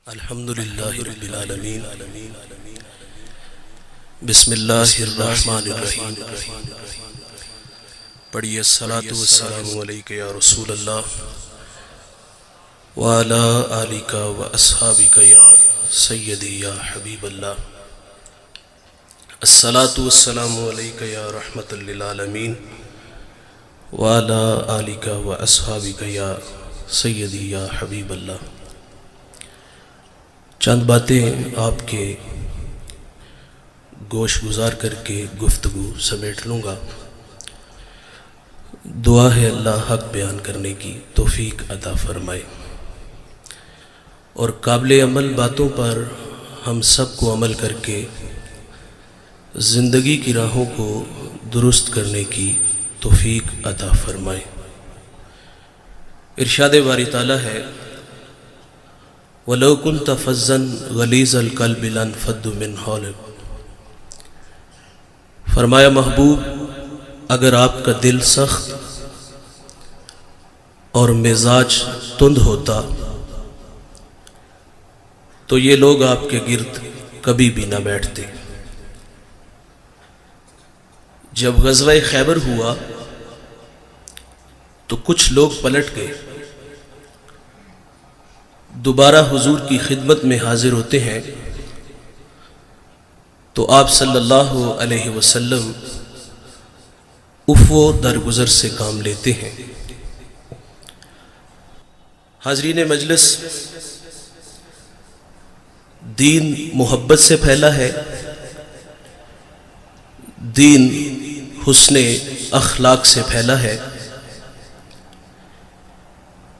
الحمدللہ رب العالمین بسم اللہ الرحمن الرحیم پڑھیے الصلاۃ والسلام علیک یا رسول اللہ وعلی آلک و اصحابک یا سیدی یا حبیب اللہ الصلاۃ والسلام علیک یا رحمۃ للعالمین وعلی آلک و اصحابک یا سیدی یا حبیب اللہ۔ چند باتیں آپ کے گوش گزار کر کے گفتگو سمیٹ لوں گا۔ دعا ہے اللہ حق بیان کرنے کی توفیق عطا فرمائے اور قابل عمل باتوں پر ہم سب کو عمل کر کے زندگی کی راہوں کو درست کرنے کی توفیق عطا فرمائے۔ ارشاد باری تعالیٰ ہے وَلَوْ كُنْتَ فَظًّا غَلِيظَ الْقَلْبِ لَانفَضُّوا مِنْ حَوْلِكَ، فرمایا محبوب اگر آپ کا دل سخت اور مزاج تند ہوتا تو یہ لوگ آپ کے گرد کبھی بھی نہ بیٹھتے۔ جب غزوہ خیبر ہوا تو کچھ لوگ پلٹ گئے، دوبارہ حضور کی خدمت میں حاضر ہوتے ہیں تو آپ صلی اللہ علیہ وسلم عفو درگزر سے کام لیتے ہیں۔ حاضرین مجلس، دین محبت سے پھیلا ہے، دین حسن اخلاق سے پھیلا ہے۔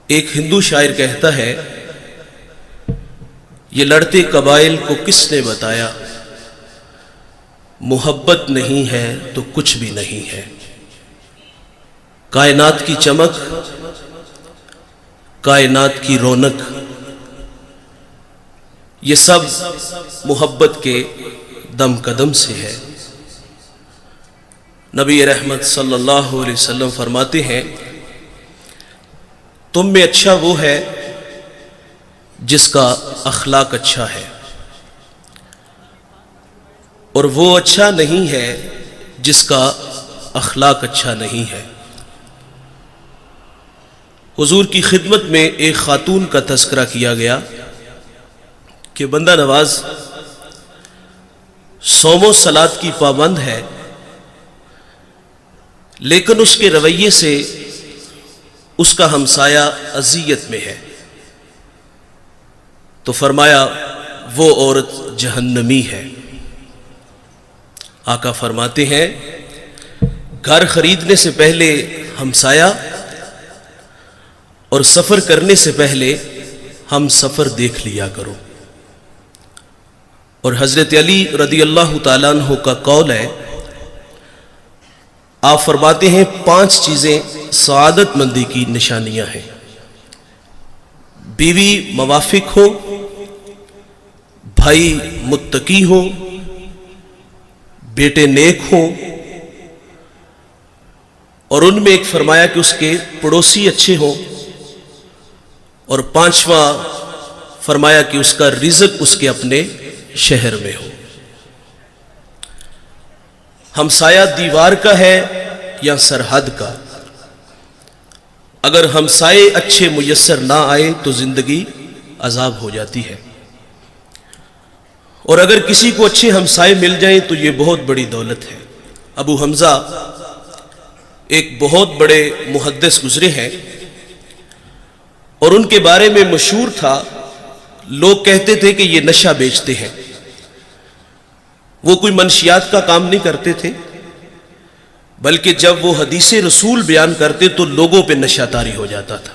ایک ہندو شاعر کہتا ہے یہ لڑتے قبائل کو کس نے بتایا، محبت نہیں ہے تو کچھ بھی نہیں ہے۔ کائنات کی چمک، کائنات کی رونق، یہ سب محبت کے دم قدم سے ہے۔ نبی رحمت صلی اللہ علیہ وسلم فرماتے ہیں تم میں اچھا وہ ہے جس کا اخلاق اچھا ہے، اور وہ اچھا نہیں ہے جس کا اخلاق اچھا نہیں ہے۔ حضور کی خدمت میں ایک خاتون کا تذکرہ کیا گیا کہ بندہ نواز صوم و صلات کی پابند ہے، لیکن اس کے رویے سے اس کا ہمسایہ اذیت میں ہے، تو فرمایا وہ عورت جہنمی ہے۔ آقا فرماتے ہیں گھر خریدنے سے پہلے ہمسایہ اور سفر کرنے سے پہلے ہم سفر دیکھ لیا کرو۔ اور حضرت علی رضی اللہ تعالیٰ عنہ کا قول ہے، آپ فرماتے ہیں 5 چیزیں سعادت مندی کی نشانیاں ہیں، بیوی موافق ہو، بھائی متقی ہو، بیٹے نیک ہو، اور ان میں ایک فرمایا کہ اس کے پڑوسی اچھے ہوں، اور 5واں فرمایا کہ اس کا رزق اس کے اپنے شہر میں ہو۔ ہمسایہ دیوار کا ہے یا سرحد کا؟ اگر ہمسائے اچھے میسر نہ آئے تو زندگی عذاب ہو جاتی ہے، اور اگر کسی کو اچھے ہمسائے مل جائیں تو یہ بہت بڑی دولت ہے۔ ابو حمزہ ایک بہت بڑے محدث گزرے ہیں، اور ان کے بارے میں مشہور تھا، لوگ کہتے تھے کہ یہ نشہ بیچتے ہیں۔ وہ کوئی منشیات کا کام نہیں کرتے تھے، بلکہ جب وہ حدیث رسول بیان کرتے تو لوگوں پہ نشہ طاری ہو جاتا تھا۔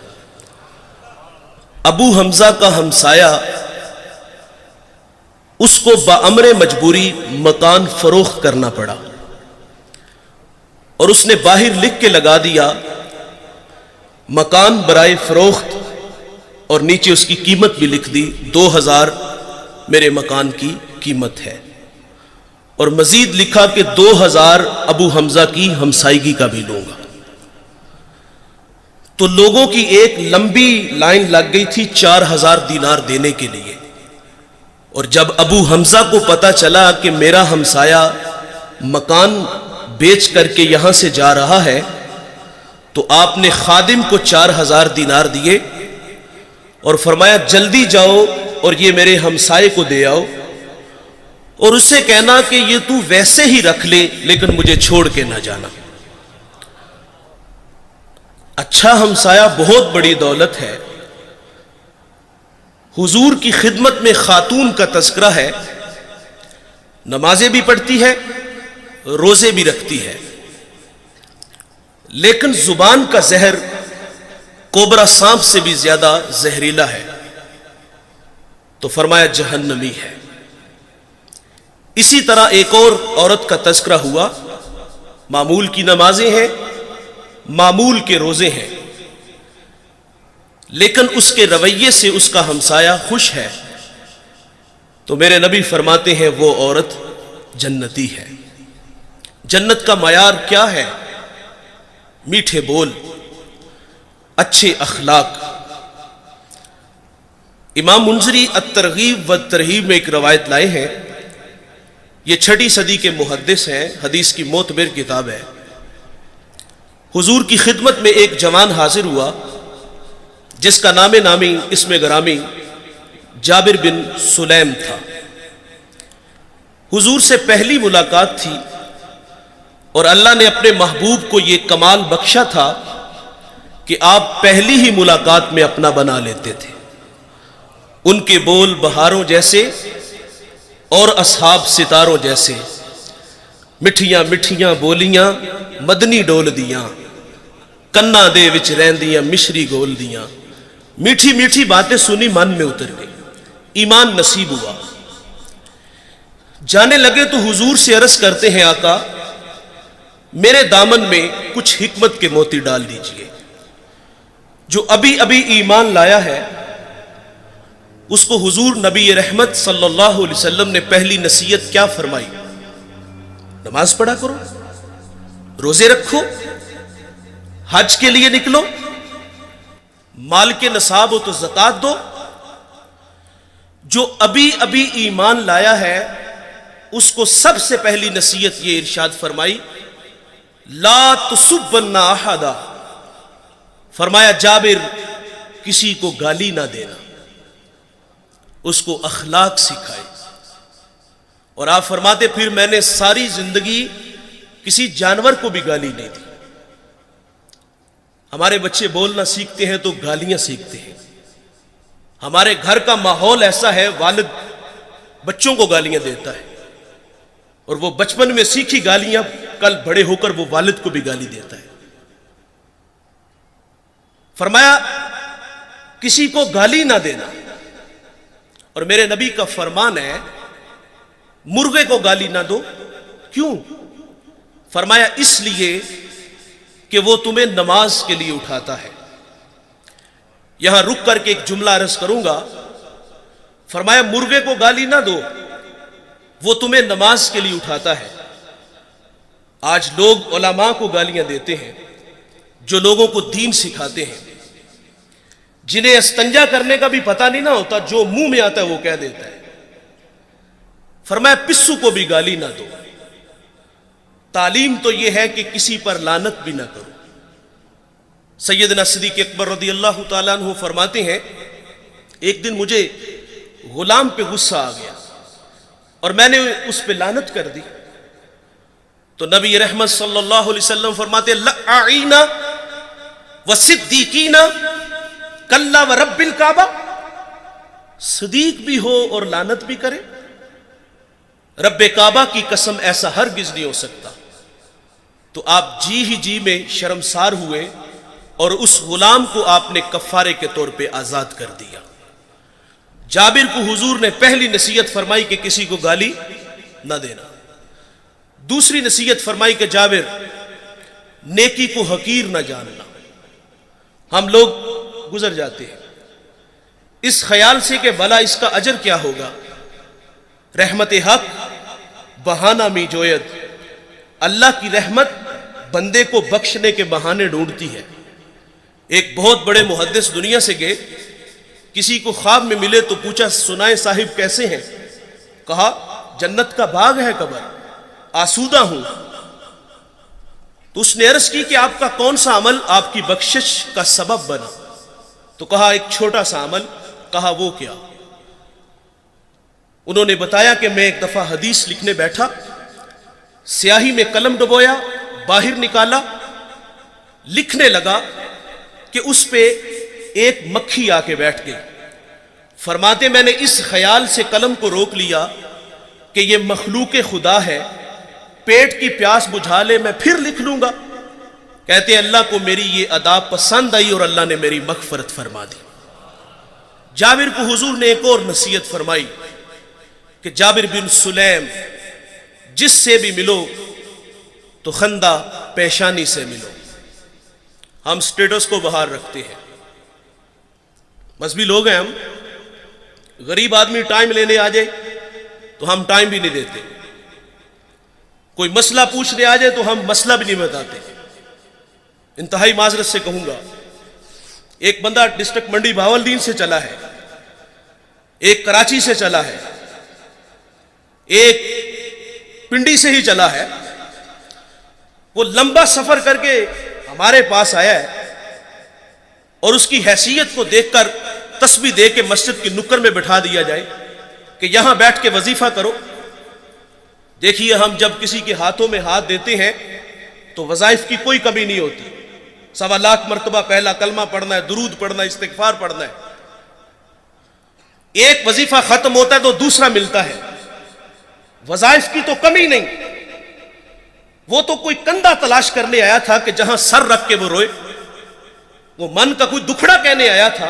ابو حمزہ کا ہمسایہ اس کو بامر مجبوری مکان فروخت کرنا پڑا، اور اس نے باہر لکھ کے لگا دیا مکان برائے فروخت، اور نیچے اس کی قیمت بھی لکھ دی 2000 میرے مکان کی قیمت ہے، اور مزید لکھا کہ 2000 ابو حمزہ کی ہمسائیگی کا بھی لوں گا۔ تو لوگوں کی ایک لمبی لائن لگ گئی تھی 4000 دینار دینے کے لیے، اور جب ابو حمزہ کو پتا چلا کہ میرا ہمسایہ مکان بیچ کر کے یہاں سے جا رہا ہے تو آپ نے خادم کو 4000 دینار دیے اور فرمایا جلدی جاؤ اور یہ میرے ہمسائے کو دے آؤ اور اس سے کہنا کہ یہ تو ویسے ہی رکھ لے لیکن مجھے چھوڑ کے نہ جانا۔ اچھا ہمسایہ بہت بڑی دولت ہے۔ حضور کی خدمت میں خاتون کا تذکرہ ہے، نمازیں بھی پڑھتی ہے، روزے بھی رکھتی ہے، لیکن زبان کا زہر کوبرا سانپ سے بھی زیادہ زہریلا ہے، تو فرمایا جہنمی ہے۔ اسی طرح ایک اور عورت کا تذکرہ ہوا، معمول کی نمازیں ہیں، معمول کے روزے ہیں، لیکن اس کے رویے سے اس کا ہمسایہ خوش ہے، تو میرے نبی فرماتے ہیں وہ عورت جنتی ہے۔ جنت کا معیار کیا ہے؟ میٹھے بول، اچھے اخلاق۔ امام منذری الترغیب والترہیب میں ایک روایت لائے ہیں، یہ 6 صدی کے محدث ہیں، حدیث کی معتبر کتاب ہے۔ حضور کی خدمت میں ایک جوان حاضر ہوا جس کا نام نامی اسم گرامی جابر بن سلیم تھا۔ حضور سے پہلی ملاقات تھی اور اللہ نے اپنے محبوب کو یہ کمال بخشا تھا کہ آپ پہلی ہی ملاقات میں اپنا بنا لیتے تھے۔ ان کے بول بہاروں جیسے اور اصحاب ستاروں جیسے، مٹھیاں مٹھیاں بولیاں مدنی ڈول دیاں، کنا دے وچ رہندیاں مشری گول دیاں۔ میٹھی میٹھی باتیں سنی، من میں اتر گئی، ایمان نصیب ہوا۔ جانے لگے تو حضور سے عرض کرتے ہیں آقا میرے دامن میں کچھ حکمت کے موتی ڈال دیجئے، جو ابھی ابھی ایمان لایا ہے اس کو حضور نبی رحمت صلی اللہ علیہ وسلم نے پہلی نصیحت کیا فرمائی؟ نماز پڑھا کرو، روزے رکھو، حج کے لیے نکلو، مال کے نصاب ہو تو زکات دو۔ جو ابھی ابھی ایمان لایا ہے اس کو سب سے پہلی نصیحت یہ ارشاد فرمائی، لا تسبن احدا، فرمایا جابر کسی کو گالی نہ دینا، اس کو اخلاق سکھائے۔ اور آپ فرماتے پھر میں نے ساری زندگی کسی جانور کو بھی گالی نہیں دی۔ ہمارے بچے بولنا سیکھتے ہیں تو گالیاں سیکھتے ہیں۔ ہمارے گھر کا ماحول ایسا ہے، والد بچوں کو گالیاں دیتا ہے اور وہ بچپن میں سیکھی گالیاں کل بڑے ہو کر وہ والد کو بھی گالی دیتا ہے۔ فرمایا کسی کو گالی نہ دینا، اور میرے نبی کا فرمان ہے مرغے کو گالی نہ دو۔ کیوں؟ فرمایا اس لیے کہ وہ تمہیں نماز کے لیے اٹھاتا ہے۔ یہاں رک کر کے ایک جملہ عرض کروں گا، فرمایا مرغے کو گالی نہ دو، وہ تمہیں نماز کے لیے اٹھاتا ہے۔ آج لوگ علماء کو گالیاں دیتے ہیں جو لوگوں کو دین سکھاتے ہیں، جنہیں استنجا کرنے کا بھی پتہ نہیں نہ ہوتا، جو منہ میں آتا ہے وہ کہہ دیتا ہے۔ فرمایا پسو کو بھی گالی نہ دو۔ تعلیم تو یہ ہے کہ کسی پر لعنت بھی نہ کرو۔ سیدنا صدیق اکبر رضی اللہ تعالیٰ عنہ فرماتے ہیں ایک دن مجھے غلام پہ غصہ آ گیا اور میں نے اس پہ لعنت کر دی، تو نبی رحمت صلی اللہ علیہ وسلم فرماتے لعینا وصدیقینا کلا ورب الکعبہ، صدیق بھی ہو اور لعنت بھی کرے، رب کعبہ کی قسم ایسا ہرگز نہیں ہو سکتا۔ تو آپ جی ہی جی میں شرمسار ہوئے اور اس غلام کو آپ نے کفارے کے طور پہ آزاد کر دیا۔ جابر کو حضور نے پہلی نصیحت فرمائی کہ کسی کو گالی نہ دینا۔ دوسری نصیحت فرمائی کہ جابر نیکی کو حقیر نہ جاننا۔ ہم لوگ گزر جاتے ہیں اس خیال سے کہ بھلا اس کا اجر کیا ہوگا۔ رحمت حق بہانہ می جوید، اللہ کی رحمت بندے کو بخشنے کے بہانے ڈھونڈتی ہے۔ ایک بہت بڑے محدث دنیا سے گئے، کسی کو خواب میں ملے تو پوچھا سنائے صاحب کیسے ہیں؟ کہا جنت کا باغ ہے قبر، آسودہ ہوں۔ تو اس نے عرض کی کہ آپ کا کون سا عمل آپ کی بخشش کا سبب بنا؟ تو کہا ایک چھوٹا سا عمل۔ کہا وہ کیا؟ انہوں نے بتایا کہ میں ایک دفعہ حدیث لکھنے بیٹھا، سیاہی میں قلم ڈبویا، باہر نکالا، لکھنے لگا کہ اس پہ ایک مکھی آ کے بیٹھ گئی۔ فرماتے میں نے اس خیال سے قلم کو روک لیا کہ یہ مخلوق خدا ہے، پیٹ کی پیاس بجھا لے میں پھر لکھ لوں گا۔ کہتے ہیں اللہ کو میری یہ ادا پسند آئی اور اللہ نے میری مغفرت فرما دی۔ جابر کو حضور نے ایک اور نصیحت فرمائی کہ جابر بن سلیم، جس سے بھی ملو تو خندہ پیشانی سے ملو۔ ہم سٹیٹس کو باہر رکھتے ہیں، مذہبی لوگ ہیں ہم، غریب آدمی ٹائم لینے آ جائے تو ہم ٹائم بھی نہیں دیتے، کوئی مسئلہ پوچھنے آ جائے تو ہم مسئلہ بھی نہیں بتاتے۔ انتہائی معذرت سے کہوں گا، ایک بندہ ڈسٹرکٹ منڈی بہاولدین سے چلا ہے، ایک کراچی سے چلا ہے، ایک پنڈی سے ہی چلا ہے، وہ لمبا سفر کر کے ہمارے پاس آیا ہے اور اس کی حیثیت کو دیکھ کر تسبیح دے کے مسجد کی نکر میں بٹھا دیا جائے کہ یہاں بیٹھ کے وظیفہ کرو۔ دیکھیے ہم جب کسی کے ہاتھوں میں ہاتھ دیتے ہیں تو وظائف کی کوئی کمی نہیں ہوتی، 1.25 لاکھ مرتبہ پہلا کلمہ پڑھنا ہے، درود پڑھنا ہے، استغفار پڑھنا ہے۔ ایک وظیفہ ختم ہوتا ہے تو دوسرا ملتا ہے، وظائف کی تو کمی نہیں۔ وہ تو کوئی کندھا تلاش کرنے آیا تھا کہ جہاں سر رکھ کے وہ روئے، وہ من کا کوئی دکھڑا کہنے آیا تھا،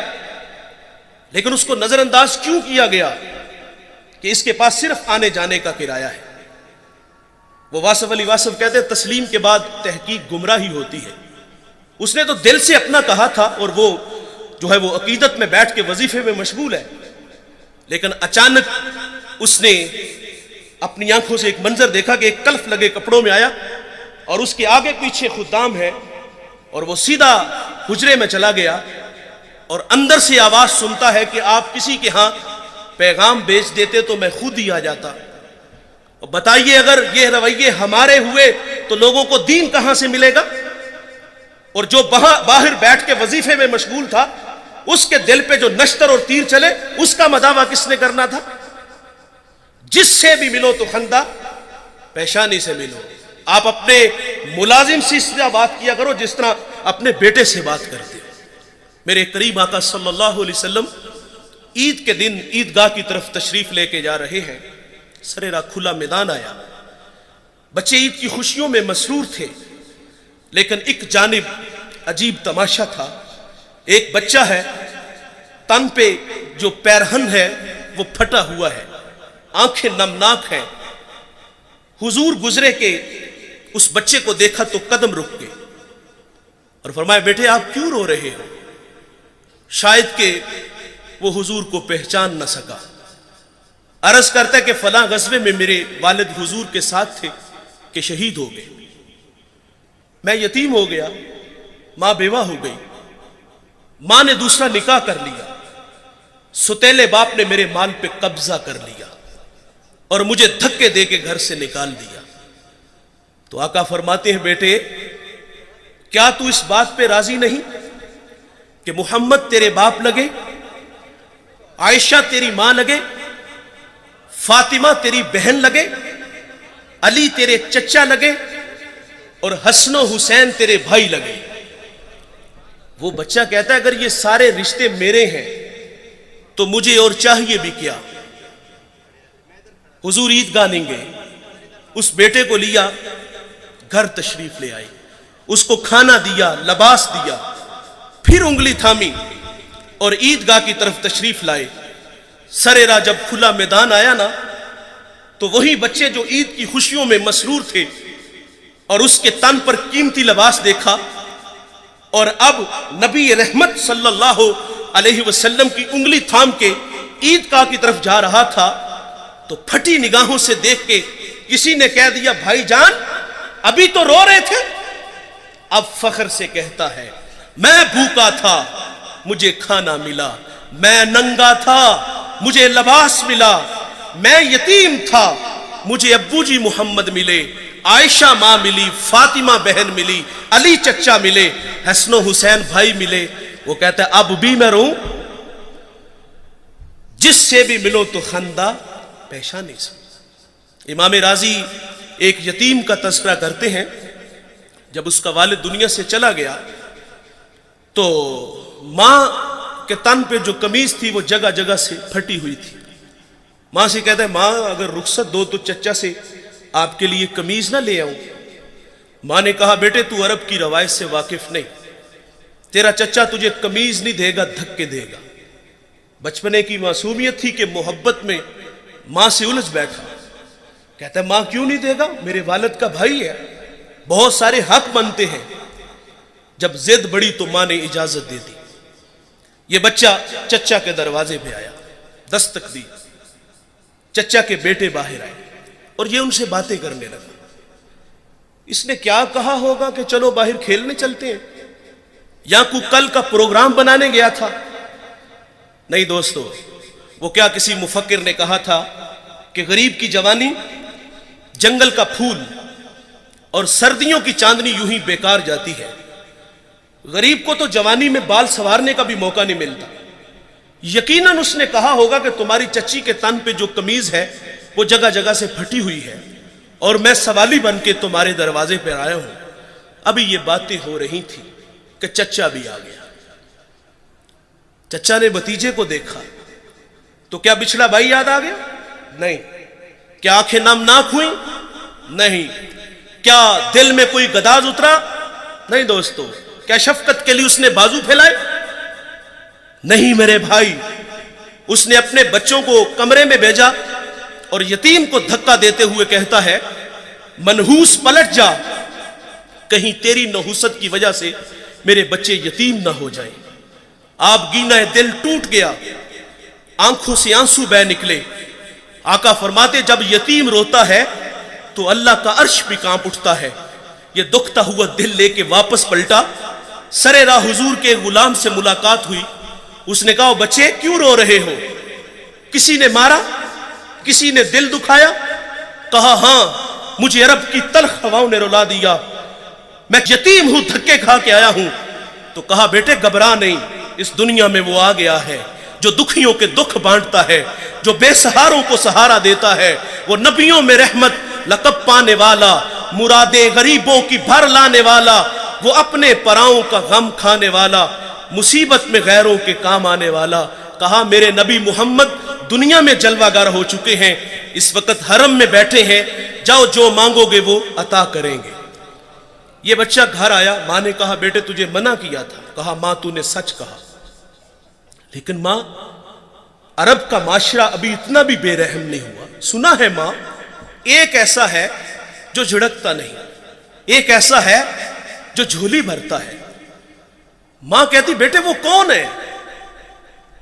لیکن اس کو نظر انداز کیوں کیا گیا کہ اس کے پاس صرف آنے جانے کا کرایہ ہے۔ وہ واصف علی واصف کہتے ہیں تسلیم کے بعد تحقیق گمراہی ہوتی ہے۔ اس نے تو دل سے اپنا کہا تھا اور وہ جو ہے وہ عقیدت میں بیٹھ کے وظیفے میں مشغول ہے، لیکن اچانک اس نے اپنی آنکھوں سے ایک منظر دیکھا کہ ایک کلف لگے کپڑوں میں آیا اور اس کے آگے پیچھے خدام ہے، اور وہ سیدھا حجرے میں چلا گیا اور اندر سے آواز سنتا ہے کہ آپ کسی کے ہاں پیغام بیچ دیتے تو میں خود ہی آ جاتا۔ بتائیے اگر یہ رویے ہمارے ہوئے تو لوگوں کو دین کہاں سے ملے گا؟ اور جو باہر بیٹھ کے وظیفے میں مشغول تھا، اس کے دل پہ جو نشتر اور تیر چلے، اس کا مداوع کس نے کرنا تھا؟ جس سے بھی ملو تو خندہ پیشانی سے ملو۔ آپ اپنے ملازم سے اس طرح بات کیا کرو جس طرح اپنے بیٹے سے بات کرتے ہو۔ میرے کریم آقا صلی اللہ علیہ وسلم عید کے دن عیدگاہ کی طرف تشریف لے کے جا رہے ہیں، سریرا کھلا میدان آیا، بچے عید کی خوشیوں میں مسرور تھے، لیکن ایک جانب عجیب تماشا تھا۔ ایک بچہ ہے، تن پہ جو پیرہن ہے وہ پھٹا ہوا ہے، آنکھیں نمناک ہیں۔ حضور گزرے کہ اس بچے کو دیکھا تو قدم رک گئے اور فرمایا بیٹے آپ کیوں رو رہے ہو؟ شاید کہ وہ حضور کو پہچان نہ سکا، عرض کرتا ہے کہ فلاں غزوے میں میرے والد حضور کے ساتھ تھے کہ شہید ہو گئے، میں یتیم ہو گیا، ماں بیوہ ہو گئی، ماں نے دوسرا نکاح کر لیا، ستیلے باپ نے میرے مال پہ قبضہ کر لیا اور مجھے دھکے دے کے گھر سے نکال دیا۔ تو آقا فرماتے ہیں بیٹے کیا تو اس بات پہ راضی نہیں کہ محمد تیرے باپ لگے، عائشہ تیری ماں لگے، فاطمہ تیری بہن لگے، علی تیرے چچا لگے اور حسن و حسین تیرے بھائی لگے۔ وہ بچہ کہتا ہے اگر یہ سارے رشتے میرے ہیں تو مجھے اور چاہیے بھی کیا؟ حضور عیدگاہ نہیں گئے، اس بیٹے کو لیا، گھر تشریف لے آئے، اس کو کھانا دیا، لباس دیا، پھر انگلی تھامی اور عیدگاہ کی طرف تشریف لائے۔ سریرا جب کھلا میدان آیا نا تو وہی بچے جو عید کی خوشیوں میں مسرور تھے اور اس کے تن پر قیمتی لباس دیکھا اور اب نبی رحمت صلی اللہ علیہ وسلم کی انگلی تھام کے عیدگاہ کی طرف جا رہا تھا تو پھٹی نگاہوں سے دیکھ کے کسی نے کہہ دیا بھائی جان ابھی تو رو رہے تھے۔ اب فخر سے کہتا ہے میں بھوکا تھا مجھے کھانا ملا، میں ننگا تھا مجھے لباس ملا، میں یتیم تھا، مجھے ابو جی محمد ملے، عائشہ ماں ملی، فاطمہ بہن ملی، علی چچا ملے، حسن و حسین بھائی ملے. وہ کہتا ہے اب بھی میں رہوں، جس سے بھی ملو تو خندہ پیشانی سے. امام راضی ایک یتیم کا تذکرہ کرتے ہیں. جب اس کا والد دنیا سے چلا گیا تو ماں کے تن پہ جو قمیض تھی وہ جگہ جگہ سے پھٹی ہوئی تھی. ماں سے کہتا ہے ماں اگر رخصت دو تو چچا سے آپ کے لیے قمیض نہ لے آؤں. ماں نے کہا بیٹے تو عرب کی روایت سے واقف نہیں، تیرا چچا تجھے قمیض نہیں دے گا، دھکے دے گا. بچپنے کی معصومیت تھی کہ محبت میں ماں سے الجھ بیٹھا. کہتا ہے ماں کیوں نہیں دے گا، میرے والد کا بھائی ہے، بہت سارے حق بنتے ہیں. جب ضد بڑی تو ماں نے اجازت دے دی. یہ بچہ چچا کے دروازے پہ آیا، دستک دی. چچا کے بیٹے باہر آئے اور یہ ان سے باتیں کرنے لگا. اس نے کیا کہا ہوگا کہ چلو باہر کھیلنے چلتے ہیں، یا کوئی کل کا پروگرام بنانے گیا تھا. نہیں دوستو، وہ کیا کسی مفکر نے کہا تھا کہ غریب کی جوانی جنگل کا پھول اور سردیوں کی چاندنی یوں ہی بیکار جاتی ہے. غریب کو تو جوانی میں بال سنوارنے کا بھی موقع نہیں ملتا. یقیناً اس نے کہا ہوگا کہ تمہاری چچی کے تن پہ جو قمیض ہے وہ جگہ جگہ سے پھٹی ہوئی ہے اور میں سوالی بن کے تمہارے دروازے پہ آیا ہوں. ابھی یہ باتیں ہو رہی تھی کہ چچا بھی آ گیا. چچا نے بھتیجے کو دیکھا تو کیا بچھڑا بھائی یاد آ گیا؟ نہیں. کیا آنکھیں نمناک ہوئیں؟ نہیں. کیا دل میں کوئی گداز اترا؟ نہیں دوستو. کیا شفقت کے لیے اس نے بازو پھیلائے؟ نہیں میرے بھائی. اس نے اپنے بچوں کو کمرے میں بھیجا اور یتیم کو دھکا دیتے ہوئے کہتا ہے منحوس پلٹ جا، کہیں تیری نحوست کی وجہ سے میرے بچے یتیم نہ ہو جائیں. آپ گینا دل ٹوٹ گیا، آنکھوں سے آنسو بہ نکلے. آقا فرماتے جب یتیم روتا ہے تو اللہ کا عرش بھی کانپ اٹھتا ہے. یہ دکھتا ہوا دل لے کے واپس پلٹا. سرے راہ حضور کے غلام سے ملاقات ہوئی. اس نے کہا بچے کیوں رو رہے ہو؟ کسی نے مارا؟ کسی نے دل دکھایا؟ کہا ہاں، مجھے عرب کی تلخ ہواؤں نے رلا دیا، میں یتیم ہوں، دھکے کھا کے آیا ہوں. تو کہا بیٹے گھبرا نہیں، اس دنیا میں وہ آ گیا ہے جو دکھیوں کے دکھ بانٹتا ہے، جو بے سہاروں کو سہارا دیتا ہے. وہ نبیوں میں رحمت لقب پانے والا، مرادیں غریبوں کی بھر لانے والا، وہ اپنے پراؤں کا غم کھانے والا، مصیبت میں غیروں کے کام آنے والا. کہا میرے نبی محمد دنیا میں جلوہ گر ہو چکے ہیں، اس وقت حرم میں بیٹھے ہیں، جاؤ جو مانگو گے وہ عطا کریں گے. یہ بچہ گھر آیا. ماں نے کہا بیٹے تجھے منع کیا تھا. کہا ماں تو نے سچ کہا، لیکن ماں عرب کا معاشرہ ابھی اتنا بھی بے رحم نہیں ہوا. سنا ہے ماں ایک ایسا ہے جو جھڑکتا نہیں، ایک ایسا ہے جو جھولی بھرتا ہے. ماں کہتی بیٹے وہ کون ہے؟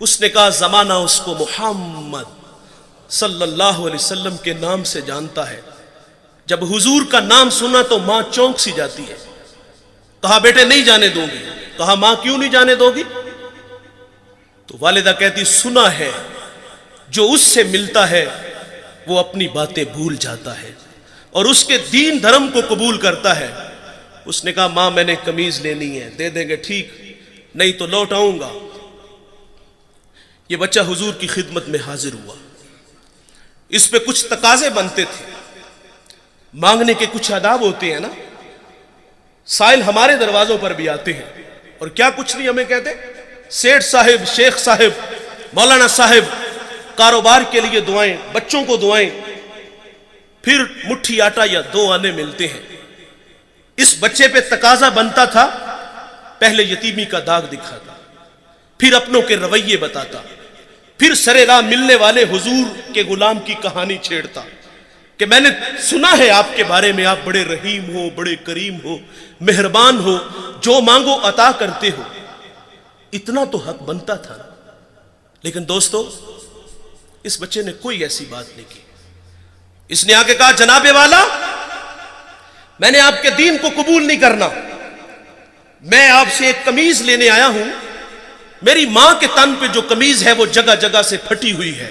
اس نے کہا زمانہ اس کو محمد صلی اللہ علیہ وسلم کے نام سے جانتا ہے. جب حضور کا نام سنا تو ماں چونک سی جاتی ہے. کہا بیٹے نہیں جانے دوں گی. کہا ماں کیوں نہیں جانے دو گی؟ تو والدہ کہتی سنا ہے جو اس سے ملتا ہے وہ اپنی باتیں بھول جاتا ہے اور اس کے دین دھرم کو قبول کرتا ہے. اس نے کہا ماں میں نے قمیض لینی ہے، دے دیں گے ٹھیک، نہیں تو لوٹ آؤں گا. یہ بچہ حضور کی خدمت میں حاضر ہوا. اس پہ کچھ تقاضے بنتے تھے، مانگنے کے کچھ آداب ہوتے ہیں نا. سائل ہمارے دروازوں پر بھی آتے ہیں اور کیا کچھ نہیں ہمیں کہتے، سیٹھ صاحب، شیخ صاحب، مولانا صاحب، کاروبار کے لیے دعائیں، بچوں کو دعائیں، پھر مٹھی آٹا یا 2 آنے ملتے ہیں. اس بچے پہ تقاضا بنتا تھا پہلے یتیمی کا داغ دکھاتا، پھر اپنوں کے رویے بتاتا، پھر سرے راہ ملنے والے حضور کے غلام کی کہانی چھیڑتا کہ میں نے سنا ہے آپ کے بارے میں آپ بڑے رحیم ہو، بڑے کریم ہو، مہربان ہو، جو مانگو عطا کرتے ہو. اتنا تو حق بنتا تھا. لیکن دوستو اس بچے نے کوئی ایسی بات نہیں کی. اس نے آگے کہا جناب والا میں نے آپ کے دین کو قبول نہیں کرنا، میں آپ سے ایک قمیض لینے آیا ہوں. میری ماں کے تن پہ جو قمیض ہے وہ جگہ جگہ سے پھٹی ہوئی ہے.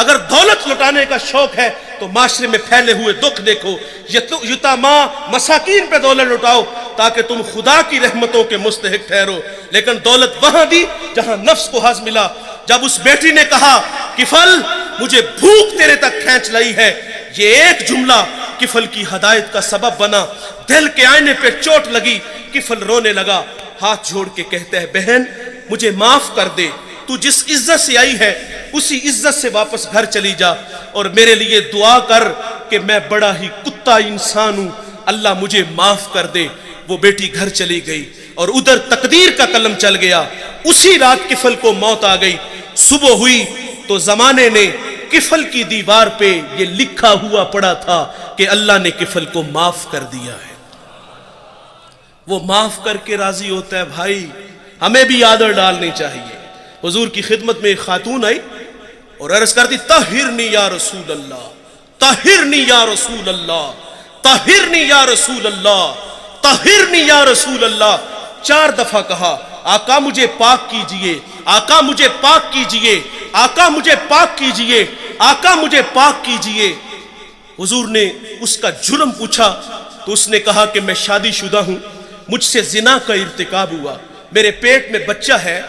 اگر دولت لٹانے کا شوق ہے تو معاشرے میں پھیلے ہوئے دکھ دیکھو، یتاما مساکین پہ دولت لٹاؤ تاکہ تم خدا کی رحمتوں کے مستحق ٹھہرو۔ لیکن دولت وہاں دی جہاں نفس کو حظ ملا۔ جب اس بیٹی نے کہا کفل مجھے بھوک تیرے تک کھینچ لائی ہے، یہ ایک جملہ کفل کی ہدایت کا سبب بنا۔ دل کے آئینے پہ چوٹ لگی، کفل رونے لگا، ہاتھ جوڑ کے کہتا ہے بہن مجھے معاف کر دے، تو جس عزت سے آئی ہے اسی عزت سے واپس گھر چلی جا، اور میرے لیے دعا کر کہ میں بڑا ہی کتا انسان ہوں، اللہ مجھے معاف کر دے۔ وہ بیٹی گھر چلی گئی اور ادھر تقدیر کا قلم چل گیا۔ اسی رات کفل کو موت آ گئی۔ صبح ہوئی تو زمانے نے کفل کی دیوار پہ یہ لکھا ہوا پڑا تھا کہ اللہ نے کفل کو معاف کر دیا ہے۔ وہ معاف کر کے راضی ہوتا ہے۔ بھائی ہمیں بھی عادت ڈالنی چاہیے۔ حضور کی خدمت میں ایک خاتون آئی اور عرض کرتی طہرنی یا رسول اللہ، طہرنی یا رسول اللہ، طہرنی یا رسول اللہ، طہرنی یا رسول اللہ۔ 4 دفعہ کہا آقا مجھے پاک کیجئے، آقا مجھے پاک کیجئے، آقا مجھے پاک کیجئے، آقا مجھے پاک کیجئے۔ حضور نے اس کا جرم پوچھا تو اس نے کہا کہ میں شادی شدہ ہوں، مجھ سے زنا کا ارتکاب ہوا، میرے پیٹ میں بچہ ہے۔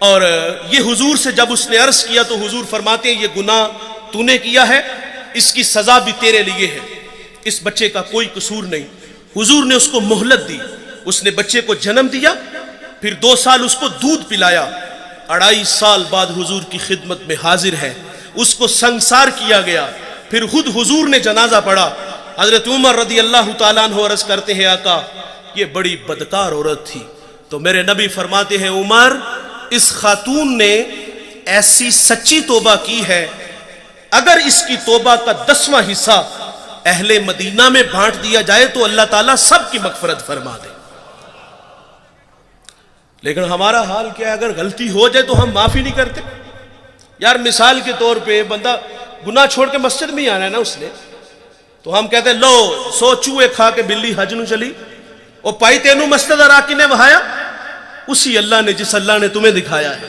اور یہ حضور سے جب اس نے عرض کیا تو حضور فرماتے ہیں یہ گناہ تو نے کیا ہے، اس کی سزا بھی تیرے لیے ہے، اس بچے کا کوئی قصور نہیں۔ حضور نے اس کو مہلت دی، اس نے بچے کو جنم دیا، پھر 2 سال اس کو دودھ پلایا۔ 2.5 سال بعد حضور کی خدمت میں حاضر ہے، اس کو سنسار کیا گیا، پھر خود حضور نے جنازہ پڑھا۔ حضرت عمر رضی اللہ تعالیٰ عنہ عرض کرتے ہیں آقا یہ بڑی بدکار عورت تھی، تو میرے نبی فرماتے ہیں عمر اس خاتون نے ایسی سچی توبہ کی ہے، اگر اس کی توبہ کا 10واں حصہ اہل مدینہ میں بانٹ دیا جائے تو اللہ تعالیٰ سب کی مغفرت فرما دے۔ لیکن ہمارا حال کیا ہے، اگر غلطی ہو جائے تو ہم معافی نہیں کرتے۔ یار مثال کے طور پہ بندہ گناہ چھوڑ کے مسجد میں ہی آنا ہے نا اس نے، تو ہم کہتے ہیں لو 100 چوہے کھا کے بلی حج نو چلی، اور پائی تینوں مسجد اراکی نے وہایا، اسی اللہ نے جس اللہ نے تمہیں دکھایا ہے۔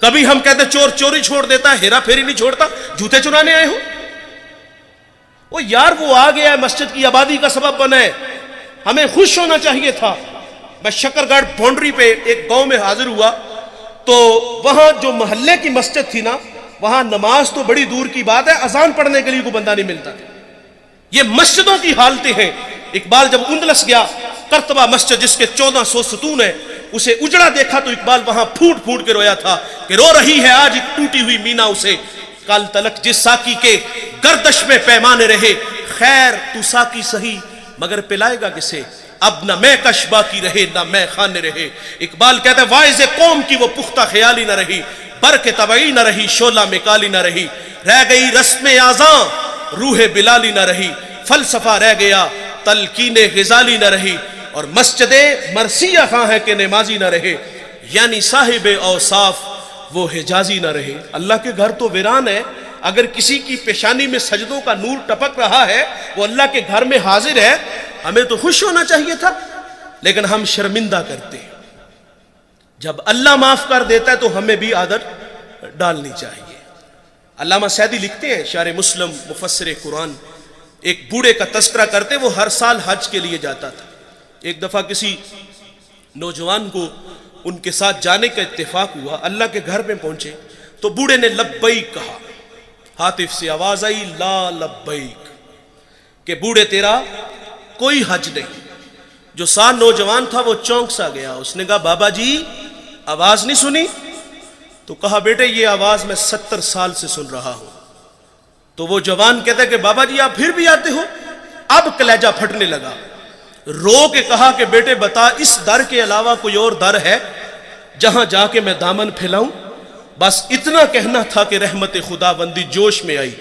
کبھی ہم کہتے چور چوری چھوڑ دیتا ہے، ہیرا پھیری نہیں چھوڑتا، جوتے چرانے آئے ہو۔ وہ یار وہ آ گیا ہے، مسجد کی آبادی کا سبب بنا ہے، ہمیں خوش ہونا چاہیے تھا۔ میں شکر گڑھ باؤنڈری پہ ایک گاؤں میں حاضر ہوا تو وہاں جو محلے کی مسجد تھی نا، وہاں نماز تو بڑی دور کی بات ہے، اذان پڑھنے کے لیے کوئی بندہ نہیں ملتا تھا۔ یہ مسجدوں کی حالتیں ہیں۔ اقبال جب اندلس گیا، قرطبہ مسجد جس کے 1400 ستون ہیں، اسے اجڑا دیکھا تو اقبال وہاں پھوٹ پھوٹ کے رویا تھا کہ رو رہی ہے آج ایک ٹوٹی ہوئی مینا اسے، کل تلک جس ساکی کے گردش میں پیمانے رہے، خیر تو ساکی سہی مگر پلائے گا کسے، اب نہ میں کش باقی رہے نہ میں خانے رہے۔ اقبال کہتا ہے وائز قوم کی وہ پختہ خیالی نہ رہی، برق طبعی نہ رہی، شعلہ مکالی نہ رہی، رہ گئی رسم اعزاں روح بلالی نہ رہی، فلسفہ رہ گیا تلقین غزالی نہ رہی، اور مسجد مرثیہ خواہ ہے کہ نمازی نہ رہے، یعنی صاحب اوصاف وہ حجازی نہ رہے۔ اللہ کے گھر تو ویران ہے، اگر کسی کی پیشانی میں سجدوں کا نور ٹپک رہا ہے، وہ اللہ کے گھر میں حاضر ہے، ہمیں تو خوش ہونا چاہیے تھا، لیکن ہم شرمندہ کرتے ہیں۔ جب اللہ معاف کر دیتا ہے تو ہمیں بھی عادت ڈالنی چاہیے۔ علامہ سعدی لکھتے ہیں، شارح مسلم مفسر قرآن، ایک بوڑھے کا تذکرہ کرتے، وہ ہر سال حج کے لیے جاتا تھا۔ ایک دفعہ کسی نوجوان کو ان کے ساتھ جانے کا اتفاق ہوا، اللہ کے گھر میں پہنچے تو بوڑھے نے لبیک کہا، ہاتف سے آواز آئی لا لبیک، کہ بوڑھے تیرا کوئی حج نہیں۔ جو ساتھ نوجوان تھا وہ چونک سا گیا، اس نے کہا بابا جی آواز نہیں سنی؟ تو کہا بیٹے یہ آواز میں 70 سال سے سن رہا ہوں۔ تو وہ جوان کہتا ہے کہ بابا جی آپ پھر بھی آتے ہو؟ اب کلیجہ پھٹنے لگا، رو کے کہا کہ بیٹے بتا اس در کے علاوہ کوئی اور در ہے جہاں جا کے میں دامن پھیلاؤں؟ بس اتنا کہنا تھا کہ رحمت خدا بندی جوش میں آئی۔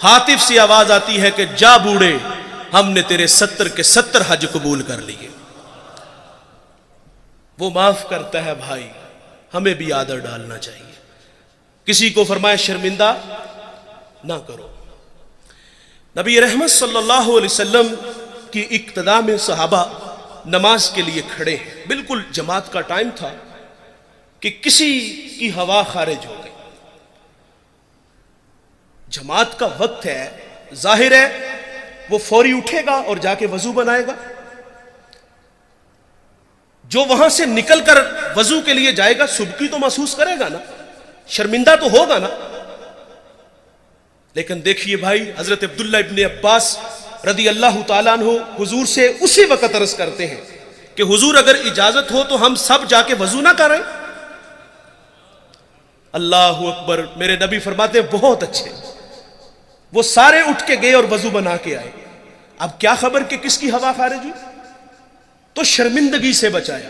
ہاتف سے آواز آتی ہے کہ جا بوڑھے ہم نے تیرے 70 کے 70 حج قبول کر لیے۔ وہ معاف کرتا ہے بھائی، ہمیں بھی عادت ڈالنا چاہیے۔ کسی کو فرمایا شرمندہ نہ کرو۔ نبی رحمت صلی اللہ علیہ وسلم کی اقتداء میں صحابہ نماز کے لیے کھڑے ہیں، بالکل جماعت کا ٹائم تھا کہ کسی کی ہوا خارج ہو گئی، جماعت کا وقت ہے، ظاہر ہے وہ فوری اٹھے گا اور جا کے وضو بنائے گا. جو وہاں سے نکل کر وضو کے لیے جائے گا سبکی تو محسوس کرے گا نا، شرمندہ تو ہوگا نا. لیکن دیکھیے بھائی، حضرت عبداللہ ابن عباس رضی اللہ تعالیٰ عنہ حضور سے اسی وقت عرض کرتے ہیں کہ حضور اگر اجازت ہو تو ہم سب جا کے وضو نہ کریں. اللہ اکبر. میرے نبی فرماتے ہیں بہت اچھے. وہ سارے اٹھ کے گئے اور وضو بنا کے آئے. اب کیا خبر کہ کس کی ہوا خارج ہوئی، تو شرمندگی سے بچایا.